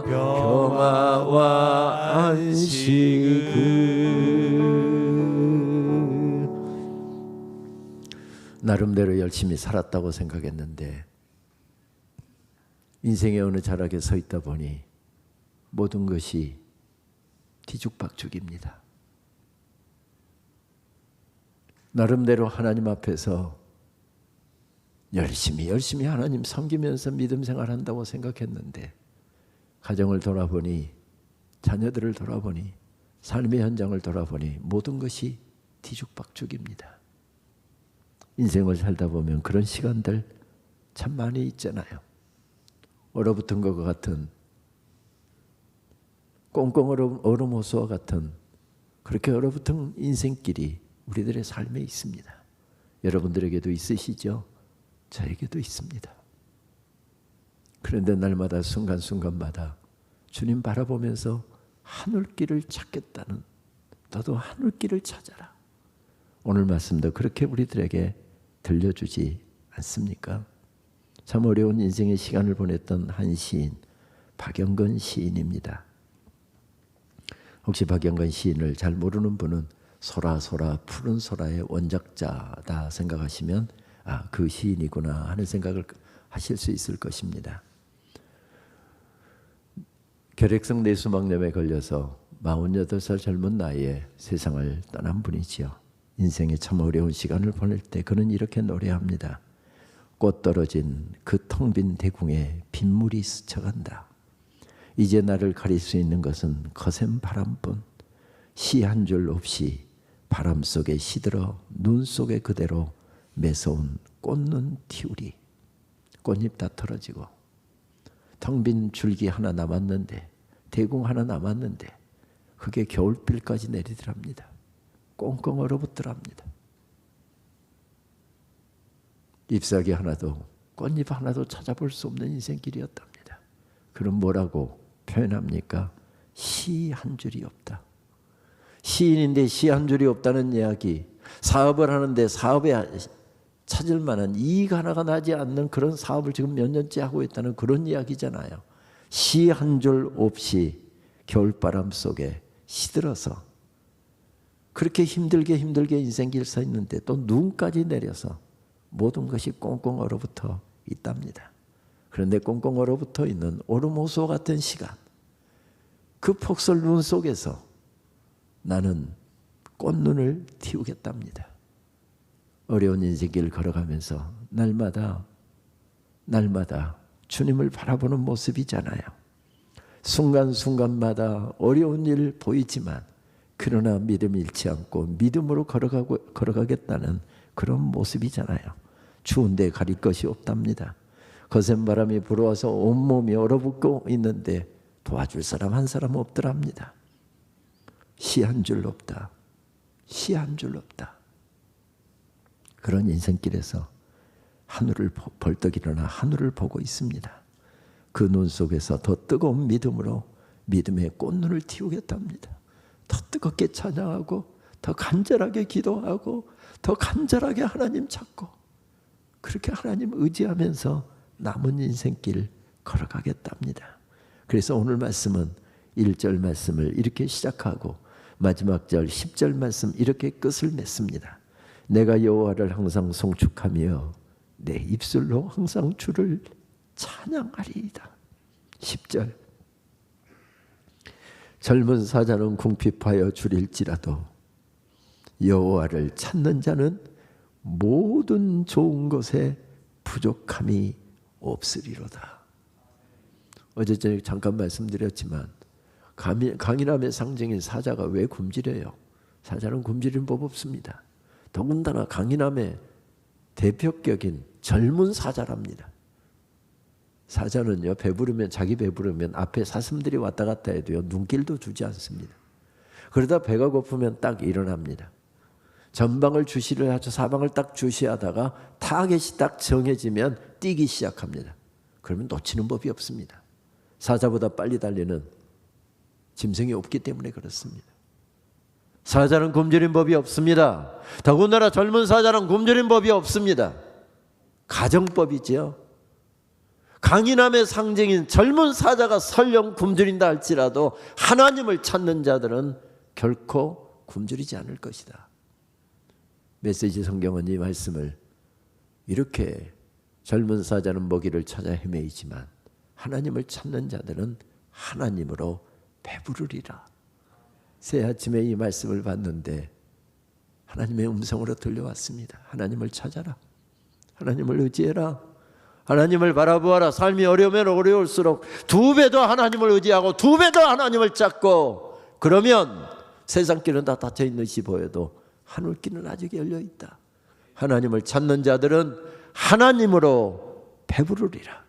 평화와 안식을. 나름대로 열심히 살았다고 생각했는데 인생의 어느 자락에 서 있다 보니 모든 것이 뒤죽박죽입니다. 나름대로 하나님 앞에서 열심히 하나님 섬기면서 믿음 생활한다고 생각했는데 가정을 돌아보니 자녀들을 돌아보니 삶의 현장을 돌아보니 모든 것이 뒤죽박죽입니다. 인생을 살다 보면 그런 시간들 참 많이 있잖아요. 얼어붙은 것과 같은 꽁꽁 얼음 호수와 같은 그렇게 얼어붙은 인생길이 우리들의 삶에 있습니다. 여러분들에게도 있으시죠? 저에게도 있습니다. 그런데 날마다 순간순간마다 주님 바라보면서 하늘길을 찾겠다는, 너도 하늘길을 찾아라. 오늘 말씀도 그렇게 우리들에게 들려주지 않습니까? 참 어려운 인생의 시간을 보냈던 한 시인, 박영건 시인입니다. 혹시 박영건 시인을 잘 모르는 분은 소라 푸른 소라의 원작자다 생각하시면 그 시인이구나 하는 생각을 하실 수 있을 것입니다. 결핵성 뇌수막염에 걸려서 48살 젊은 나이에 세상을 떠난 분이지요. 인생의 참 어려운 시간을 보낼 때 그는 이렇게 노래합니다. 꽃 떨어진 그 텅 빈 대궁에 빗물이 스쳐간다. 이제 나를 가릴 수 있는 것은 거센 바람뿐. 시 한 줄 없이 바람 속에 시들어 눈 속에 그대로 매서운 꽃눈 튀우리. 꽃잎 다 털어지고 텅 빈 줄기 하나 남았는데, 대궁 하나 남았는데 그게 겨울비까지 내리더랍니다. 꽁꽁 얼어붙더랍니다. 잎사귀 하나도 꽃잎 하나도 찾아볼 수 없는 인생길이었답니다. 그럼 뭐라고 표현합니까? 시 한 줄이 없다. 시인인데 시 한 줄이 없다는 이야기, 사업을 하는데 사업에 찾을 만한 이익 하나가 나지 않는 그런 사업을 지금 몇 년째 하고 있다는 그런 이야기잖아요. 시 한 줄 없이 겨울바람 속에 시들어서 그렇게 힘들게 인생길 서 있는데 또 눈까지 내려서 모든 것이 꽁꽁 얼어붙어 있답니다. 그런데 꽁꽁 얼어붙어 있는 얼음호수 같은 시간, 그 폭설 눈 속에서 나는 꽃눈을 틔우겠답니다. 어려운 인생길 걸어가면서 날마다 주님을 바라보는 모습이잖아요. 순간순간마다 어려운 일 보이지만 그러나 믿음 잃지 않고 믿음으로 걸어가겠다는 그런 모습이잖아요. 추운데 가릴 것이 없답니다. 거센 바람이 불어와서 온몸이 얼어붙고 있는데 도와줄 사람 한 사람 없더랍니다. 시 한 줄 없다. 시 한 줄 없다. 그런 인생길에서 하늘을 벌떡 일어나 하늘을 보고 있습니다. 그 눈 속에서 더 뜨거운 믿음으로 믿음의 꽃눈을 틔우겠답니다. 더 뜨겁게 찬양하고 더 간절하게 기도하고 더 간절하게 하나님 찾고 그렇게 하나님 의지하면서 남은 인생길 걸어가겠답니다. 그래서 오늘 말씀은 1절 말씀을 이렇게 시작하고 마지막 절 10절 말씀 이렇게 끝을 맺습니다. 내가 여호와를 항상 송축하며 내 입술로 항상 주를 찬양하리이다. 10절 젊은 사자는 궁핍하여 줄일지라도 여호와를 찾는 자는 모든 좋은 것에 부족함이 없으리로다. 어제 저녁 잠깐 말씀드렸지만 강인함의 상징인 사자가 왜 굶주려요? 사자는 굶주리는 법 없습니다. 더군다나 강인함의 대표격인 젊은 사자랍니다. 사자는요, 배부르면 자기 배부르면 앞에 사슴들이 왔다 갔다 해도요 눈길도 주지 않습니다. 그러다 배가 고프면 딱 일어납니다. 전방을 주시를 하죠. 사방을 딱 주시하다가 타겟이 딱 정해지면 뛰기 시작합니다. 그러면 놓치는 법이 없습니다. 사자보다 빨리 달리는 짐승이 없기 때문에 그렇습니다. 사자는 굶주린 법이 없습니다. 더군다나 젊은 사자는 굶주린 법이 없습니다. 가정법이지요. 강인함의 상징인 젊은 사자가 설령 굶주린다 할지라도 하나님을 찾는 자들은 결코 굶주리지 않을 것이다. 메시지 성경은 이 말씀을 이렇게 젊은 사자는 먹이를 찾아 헤매이지만 하나님을 찾는 자들은 하나님으로 배부르리라. 새 아침에 이 말씀을 봤는데 하나님의 음성으로 들려왔습니다. 하나님을 찾아라. 하나님을 의지해라. 하나님을 바라보아라. 삶이 어려우면 어려울수록 두 배 더 하나님을 의지하고 두 배 더 하나님을 찾고 그러면 세상 길은 다 닫혀있는 시 보여도 하늘길은 아직 열려있다. 하나님을 찾는 자들은 하나님으로 배부르리라.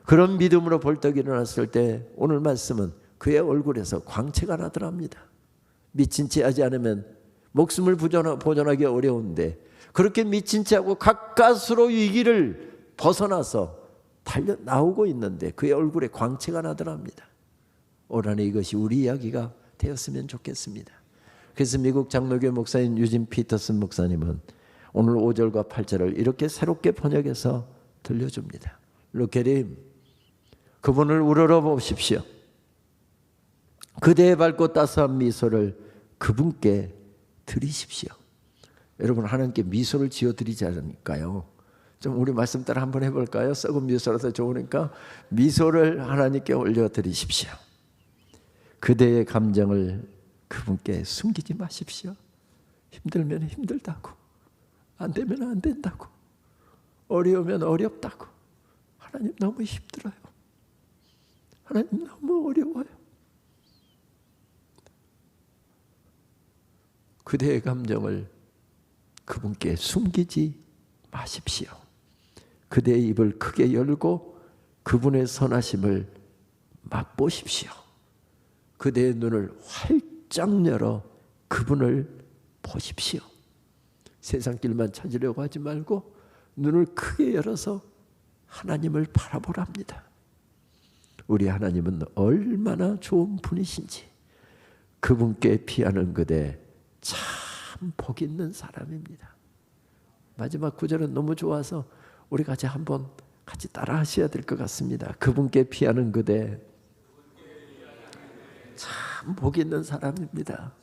그런 믿음으로 벌떡 일어났을 때 오늘 말씀은 그의 얼굴에서 광채가 나더랍니다. 미친 채 하지 않으면 목숨을 보존하기 어려운데 그렇게 미친 채 하고 가까스로 이 길을 벗어나서 달려 나오고 있는데 그의 얼굴에 광채가 나더랍니다. 올 한해 이것이 우리 이야기가 되었으면 좋겠습니다. 그래서 미국 장로교회 목사인 유진 피터슨 목사님은 오늘 5절과 8절을 이렇게 새롭게 번역해서 들려줍니다. 루케림, 그분을 우러러 보십시오. 그대의 밝고 따스한 미소를 그분께 드리십시오. 여러분, 하나님께 미소를 지어드리지 않을까요? 좀 우리 말씀 따라 한번 해볼까요? 썩은 미소라서 좋으니까 미소를 하나님께 올려드리십시오. 그대의 감정을 그분께 숨기지 마십시오. 힘들면 힘들다고, 안 되면 안 된다고, 어려우면 어렵다고. 하나님 너무 힘들어요. 하나님 너무 어려워요. 그대의 감정을 그분께 숨기지 마십시오. 그대의 입을 크게 열고 그분의 선하심을 맛보십시오. 그대의 눈을 활짝 열어 그분을 보십시오. 세상 길만 찾으려고 하지 말고 눈을 크게 열어서 하나님을 바라보랍니다. 우리 하나님은 얼마나 좋은 분이신지 그분께 피하는 그대 참 복 있는 사람입니다. 마지막 구절은 너무 좋아서 우리 같이 한번 같이 따라 하셔야 될 것 같습니다. 그분께 피하는 그대 참 복 있는 사람입니다.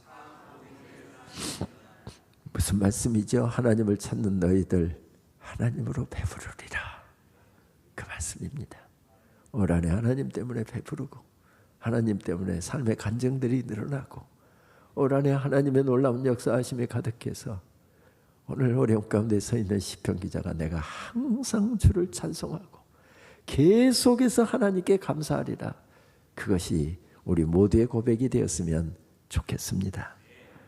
무슨 말씀이죠? 하나님을 찾는 너희들 하나님으로 배부르리라. 그 말씀입니다. 올 한해 하나님 때문에 배부르고 하나님 때문에 삶의 간증들이 늘어나고 올 한해 하나님의 놀라운 역사하심이 가득해서 오늘 어려움 가운데 서 있는 시편 기자가 내가 항상 주를 찬송하고 계속해서 하나님께 감사하리라. 그것이 우리 모두의 고백이 되었으면 좋겠습니다.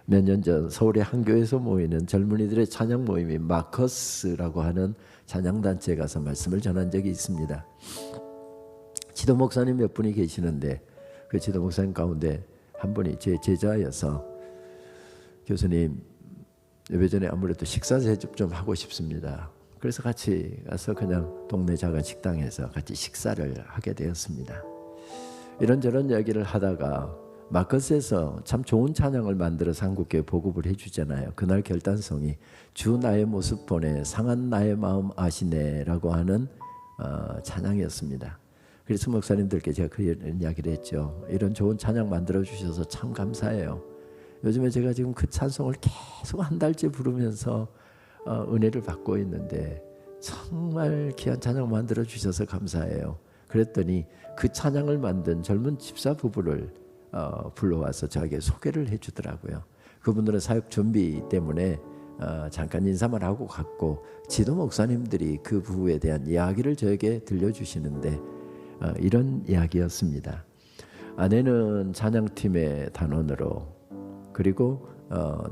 몇 년 전 서울의 한 교회에서 모이는 젊은이들의 찬양 모임인 마커스라고 하는 찬양단체에 가서 말씀을 전한 적이 있습니다. 지도 목사님 몇 분이 계시는데 그 지도 목사님 가운데 한 분이 제 제자여서 교수님 예배 전에 아무래도 식사 대접 좀 하고 싶습니다. 그래서 같이 가서 그냥 동네 작은 식당에서 같이 식사를 하게 되었습니다. 이런저런 이야기를 하다가 마커스에서 참 좋은 찬양을 만들어서 한국교회 보급을 해주잖아요. 그날 결단성이 주 나의 모습 보내 상한 나의 마음 아시네 라고 하는 찬양이었습니다. 그래서 목사님들께 제가 그 이야기를 했죠. 이런 좋은 찬양 만들어 주셔서 참 감사해요. 요즘에 제가 지금 그 찬송을 계속 한 달째 부르면서 은혜를 받고 있는데 정말 귀한 찬양 만들어 주셔서 감사해요. 그랬더니 그 찬양을 만든 젊은 집사 부부를 불러와서 저에게 소개를 해주더라고요. 그분들은 사역 준비 때문에 잠깐 인사만 하고 갔고 지도 목사님들이 그 부부에 대한 이야기를 저에게 들려주시는데 이런 이야기였습니다. 아내는 찬양팀의 단원으로 그리고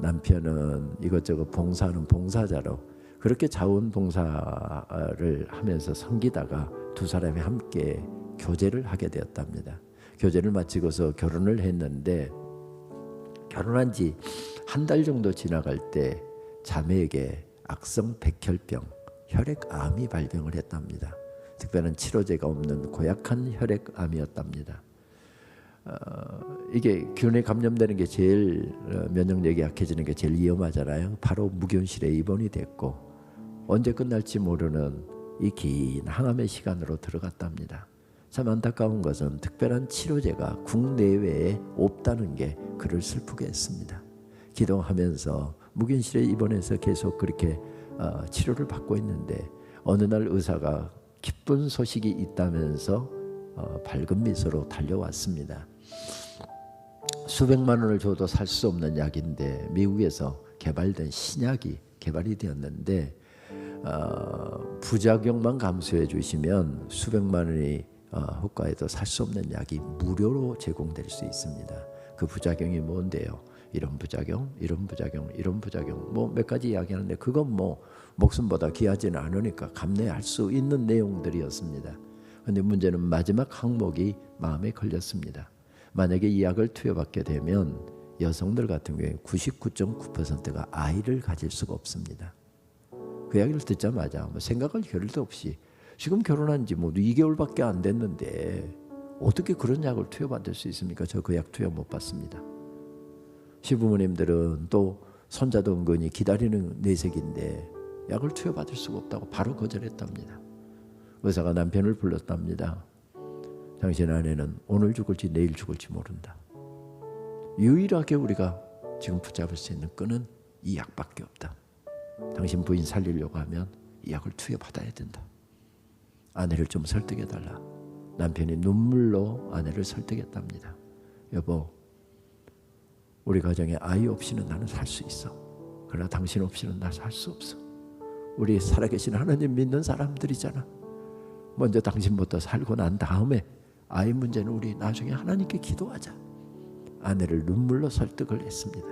남편은 이것저것 봉사하는 봉사자로 그렇게 자원봉사를 하면서 섬기다가 두 사람이 함께 교제를 하게 되었답니다. 교제를 마치고서 결혼을 했는데 결혼한 지 한 달 정도 지나갈 때 자매에게 악성 백혈병, 혈액암이 발병을 했답니다. 특별한 치료제가 없는 고약한 혈액암이었답니다. 이게 균에 감염되는 게 제일 면역력이 약해지는 게 제일 위험하잖아요. 바로 무균실에 입원이 됐고 언제 끝날지 모르는 이 긴 항암의 시간으로 들어갔답니다. 참 안타까운 것은 특별한 치료제가 국내외에 없다는 게 그를 슬프게 했습니다. 기도하면서 무균실에 입원해서 계속 그렇게 치료를 받고 있는데 어느 날 의사가 기쁜 소식이 있다면서 밝은 미소로 달려왔습니다. 수백만 원을 줘도 살 수 없는 약인데 미국에서 개발된 신약이 개발이 되었는데 부작용만 감수해 주시면 수백만 원이 호가에도 살 수 없는 약이 무료로 제공될 수 있습니다. 그 부작용이 뭔데요? 이런 부작용, 이런 부작용, 이런 부작용 뭐 몇 가지 이야기하는데 그건 뭐 목숨보다 귀하지는 않으니까 감내할 수 있는 내용들이었습니다. 그런데 문제는 마지막 항목이 마음에 걸렸습니다. 만약에 이 약을 투여받게 되면 여성들 같은 경우에 99.9%가 아이를 가질 수가 없습니다. 그 이야기를 듣자마자 뭐 생각할 겨를도 없이 지금 결혼한 지 뭐 2개월밖에 안 됐는데 어떻게 그런 약을 투여받을 수 있습니까? 저 그 약 투여 못 받습니다. 시부모님들은 또 손자도 은근히 기다리는 내색인데 약을 투여받을 수가 없다고 바로 거절했답니다. 의사가 남편을 불렀답니다. 당신 아내는 오늘 죽을지 내일 죽을지 모른다. 유일하게 우리가 지금 붙잡을 수 있는 끈은 이 약밖에 없다. 당신 부인 살리려고 하면 이 약을 투여받아야 된다. 아내를 좀 설득해달라. 남편이 눈물로 아내를 설득했답니다. 여보, 우리 가정에 아이 없이는 나는 살 수 있어. 그러나 당신 없이는 나 살 수 없어. 우리 살아계신 하나님 믿는 사람들이잖아. 먼저 당신부터 살고 난 다음에 아이 문제는 우리 나중에 하나님께 기도하자. 아내를 눈물로 설득을 했습니다.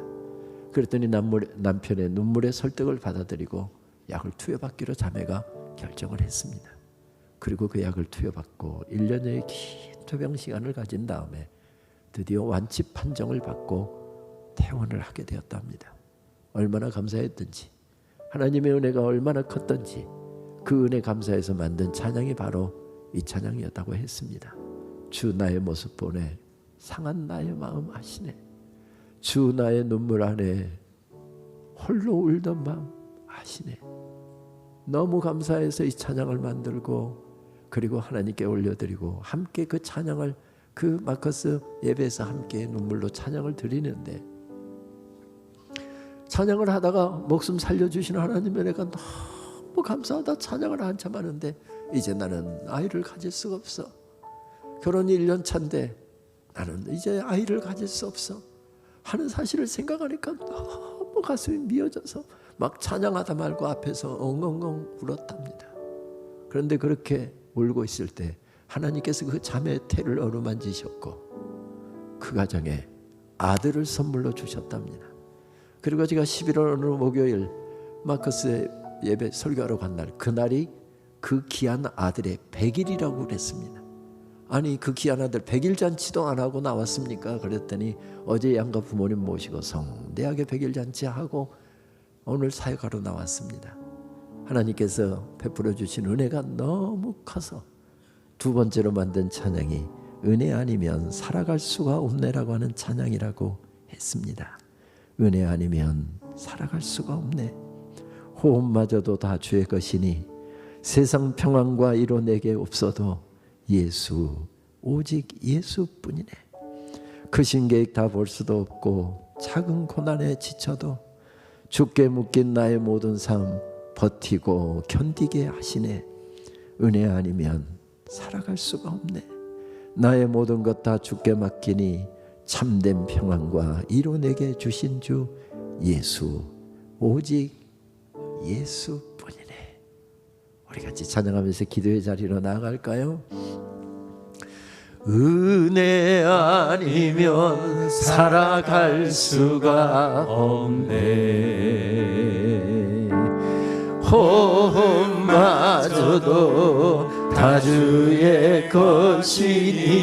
그랬더니 남편의 눈물의 설득을 받아들이고 약을 투여받기로 자매가 결정을 했습니다. 그리고 그 약을 투여받고 1년여의 긴 투병 시간을 가진 다음에 드디어 완치 판정을 받고 퇴원을 하게 되었답니다. 얼마나 감사했던지, 하나님의 은혜가 얼마나 컸던지 그 은혜 감사해서 만든 찬양이 바로 이 찬양이었다고 했습니다. 주 나의 모습 보내 상한 나의 마음 아시네. 주 나의 눈물 안에 홀로 울던 마음 아시네. 너무 감사해서 이 찬양을 만들고 그리고 하나님께 올려드리고 함께 그 찬양을 그 마커스 예배에서 함께 눈물로 찬양을 드리는데 찬양을 하다가 목숨 살려주시는 하나님의 은혜가 너무 감사하다. 찬양을 한참 하는데 이제 나는 아이를 가질 수가 없어. 결혼 1년 차인데 나는 이제 아이를 가질 수 없어 하는 사실을 생각하니까 너무 가슴이 미어져서 막 찬양하다 말고 앞에서 엉엉엉 울었답니다. 그런데 그렇게 울고 있을 때 하나님께서 그 자매의 태를 어루만지셨고 그 가정에 아들을 선물로 주셨답니다. 그리고 제가 11월 어느 목요일 마커스 예배 설교하러 간 날, 그날이 그 귀한 아들의 100일이라고 그랬습니다. 아니 그 귀한 아들 100일 잔치도 안 하고 나왔습니까? 그랬더니 어제 양가 부모님 모시고 성대하게 100일 잔치하고 오늘 사역하러 나왔습니다. 하나님께서 베풀어 주신 은혜가 너무 커서 두 번째로 만든 찬양이 은혜 아니면 살아갈 수가 없네라고 하는 찬양이라고 했습니다. 은혜 아니면 살아갈 수가 없네. 호흡마저도 다 주의 것이니 세상 평안과 이로 내게 없어도 예수, 오직 예수뿐이네. 크신 계획 다 볼 수도 없고 작은 고난에 지쳐도 주께 묶인 나의 모든 삶 버티고 견디게 하시네. 은혜 아니면 살아갈 수가 없네. 나의 모든 것 다 주께 맡기니 참된 평안과 이로 내게 주신 주 예수, 오직 예수뿐이네. 우리 같이 찬양하면서 기도의 자리로 나아갈까요? 은혜 아니면 살아갈 수가 없네. 호흡마저도 다 주의 것이니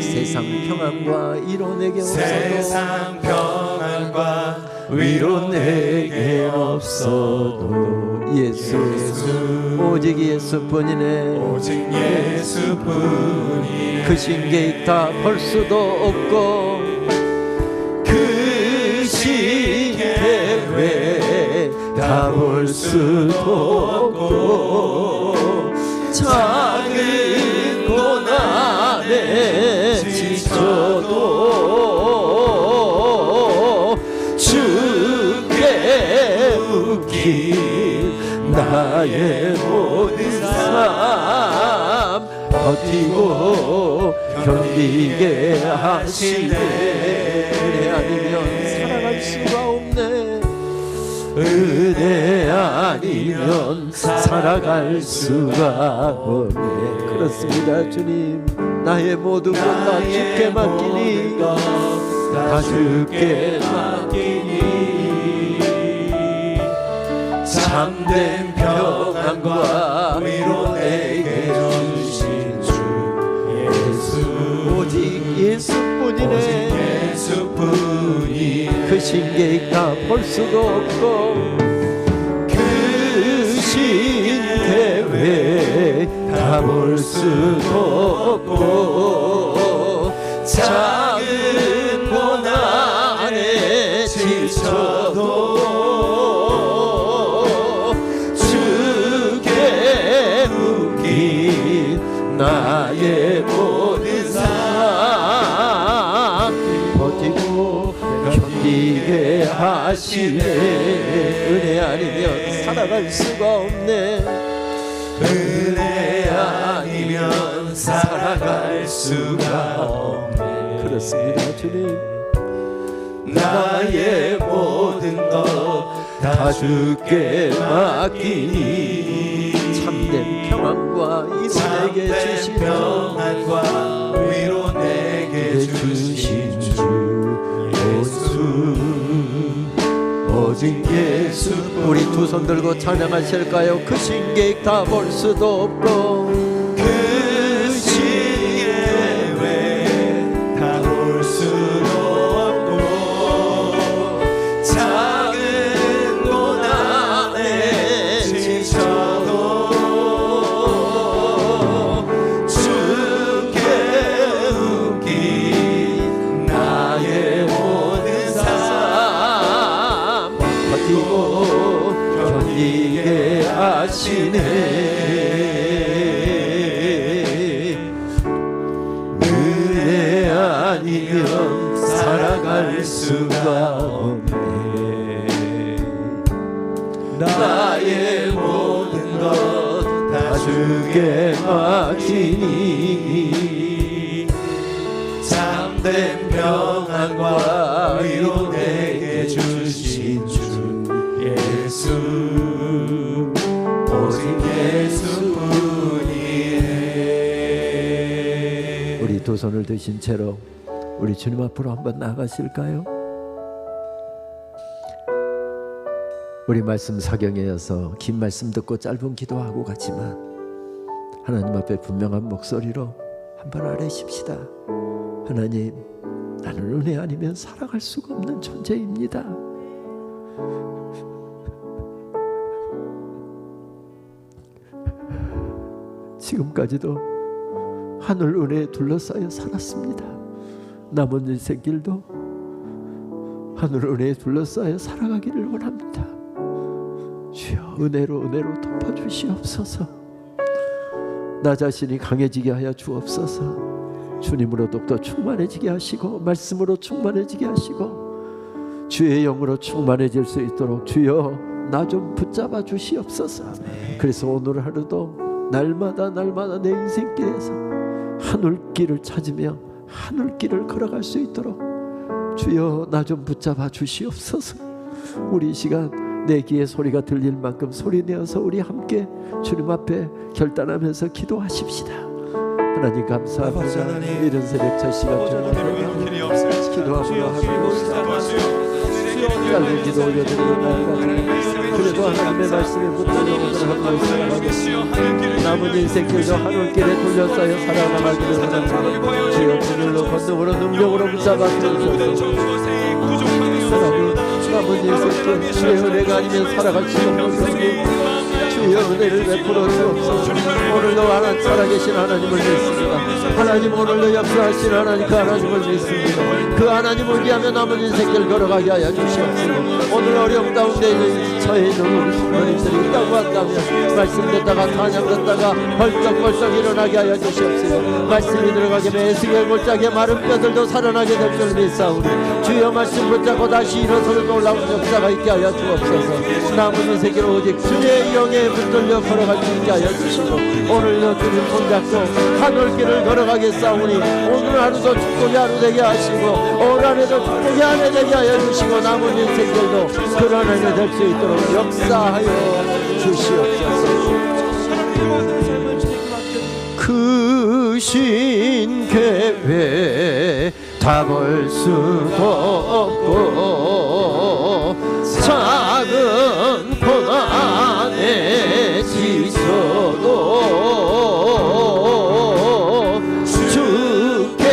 세상 평안과 위로 내게 없어도 세상 평안과 위로 내게 없어도 예수, 오직 예수뿐이네. 오직 예수뿐이 크신 계획 다 볼 수도 없고 크신 계획 다 볼 수도 없고 작은 고난에 지쳐도 주께 묶인 나의 모든 삶 버티고 견디게 하시네. 은혜 아니면 살아갈 수가 없네. 은혜 아니면 살아갈 수가 없네. 그렇습니다. 주님, 나의 모든 것 다 주께 맡기니 다 주께 맡기니 참된 평안과 위로 내게 주신 주 예수, 오직 예수뿐이네. 예수뿐이 크신 계획 다 볼 수도 없고 크신 계획 다 볼 수도 없고 작은 고난에 지쳐도 주께 묶인 나의 모든 삶 버티고 견디게 하시네. 은혜 아니면 살아갈 수가 없네. 은혜 아니면 살아갈 수가 없네. 그렇습니다. 주님, 나의 모든 것 다 주께 맡기니 참된 평안과 이로 내게 주신 주 평안과 위로 내게 주신 주 예수, 오직 예수. 우리 두 손 들고 찬양하실까요? 크신 계획 다 볼 수도 없고 크신 계획 다 볼 수도 없고 작은 고난에 지쳐도 주께 묶인 나의 모든 삶 버티고 견디게 하시네. 은혜 아니면 살아갈 수가 없네. 나의 모든 것 다 주께 맡기니 참된 평안과 위로 내게 주신 주 예수, 오직 예수뿐이네. 우리 두 손을 드신 채로 우리 주님 앞으로 한번 나가실까요? 우리 말씀 사경에서 긴 말씀 듣고 짧은 기도하고 가지만 하나님 앞에 분명한 목소리로 한번 아뢰십시다. 하나님, 나는 은혜 아니면 살아갈 수가 없는 존재입니다. 지금까지도 하늘 은혜에 둘러싸여 살았습니다. 남은 인생길도 하늘 은혜에 둘러싸여 살아가기를 원합니다. 주여, 은혜로 덮어주시옵소서. 나 자신이 강해지게 하여 주옵소서. 주님으로 더욱더 충만해지게 하시고 말씀으로 충만해지게 하시고 주의 영으로 충만해질 수 있도록 주여, 나 좀 붙잡아 주시옵소서. 그래서 오늘 하루도 날마다 내 인생길에서 하늘길을 찾으며 하늘길을 걸어갈 수 있도록 주여, 나 좀 붙잡아 주시옵소서. 우리 이 시간 내 귀에 소리가 들릴 만큼 소리내어서 우리 함께 주님 앞에 결단하면서 기도하십시다. 하나님 감사합니다. 이른 새벽 저 시간 기도하며 짧은 기도 올려드리고 그래도 하나님의 말씀에 붙들려 오늘 하루 살아가겠습니다. 남은 인생길도 하늘길에 둘러싸여 살아가기를 원합니다. 주여, 그늘로 건너으로 능력으로 붙잡아 주옵소서. 하나님, 남은 인생길 주의 은혜가 아니면 살아갈 수 없는 것입니다. 주의 은혜를 베풀어 주옵소서. 오늘도 하나님 살아계신 하나님을 믿습니다. 하나님, 오늘도 역사하신 하나님, 그 하나님을 믿습니다. 그 하나님을 위하며 남은 인생길 걸어가게 하여 주시옵소서. 오늘 어려움 가운데 처해 있는 우리 성도님들이 있다고 한다면 말씀 듣다가 찬양 듣다가 벌떡벌떡 일어나게 하여 주시옵소서. 말씀이 들어가게 매스게 골짜기에 마른 뼈들도 살아나게 될 줄 믿사오니 주여, 말씀 붙잡고 다시 일어서는 놀라운 역사가 있게 하여 주옵소서. 남은 인생길 오직 주의 영에 붙들려 걸어갈 수 있게 하여 주시고 오늘도 주님 손잡고 하늘길을 걸어가겠사오니 오늘 하루도 축복의 하루 되게 하시고 올 한해도 축복의 한 해 되게 하여 주시고 남은 인생들도 그런 한 해 될 수 있도록 역사하여 주시옵소서. 크신 계획 다 볼 수도 없고 작은 고난에 지쳐도 주께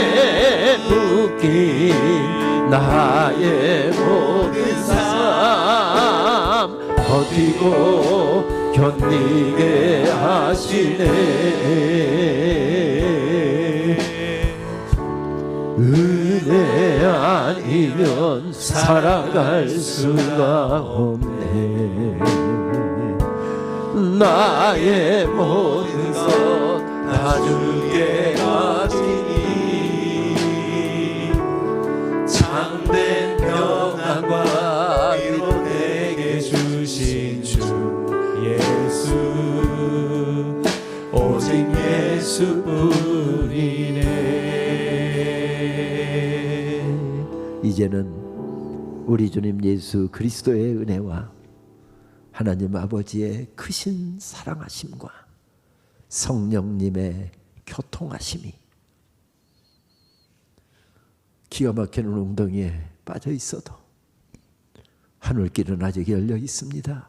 묶인 나의 모든 삶 버티고 견디게 하시네. 은혜 아니면 살아갈 수가 없네. 나의 모든 것 다 주께 바치니 참된 평안과 위로 내게 주신 주 예수, 오직 예수뿐이네. 이제는 우리 주님 예수 그리스도의 은혜와 하나님 아버지의 크신 사랑하심과 성령님의 교통하심이 기가 막히는 웅덩이에 빠져 있어도 하늘길은 아직 열려 있습니다.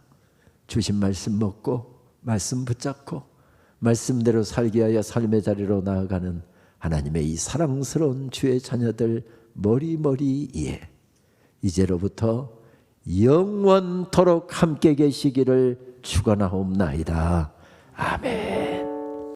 주신 말씀 먹고 말씀 붙잡고 말씀대로 살게 하여 삶의 자리로 나아가는 하나님의 이 사랑스러운 주의 자녀들 머리머리에 이제로부터 영원토록 함께 계시기를 축원하옵나이다. 아멘.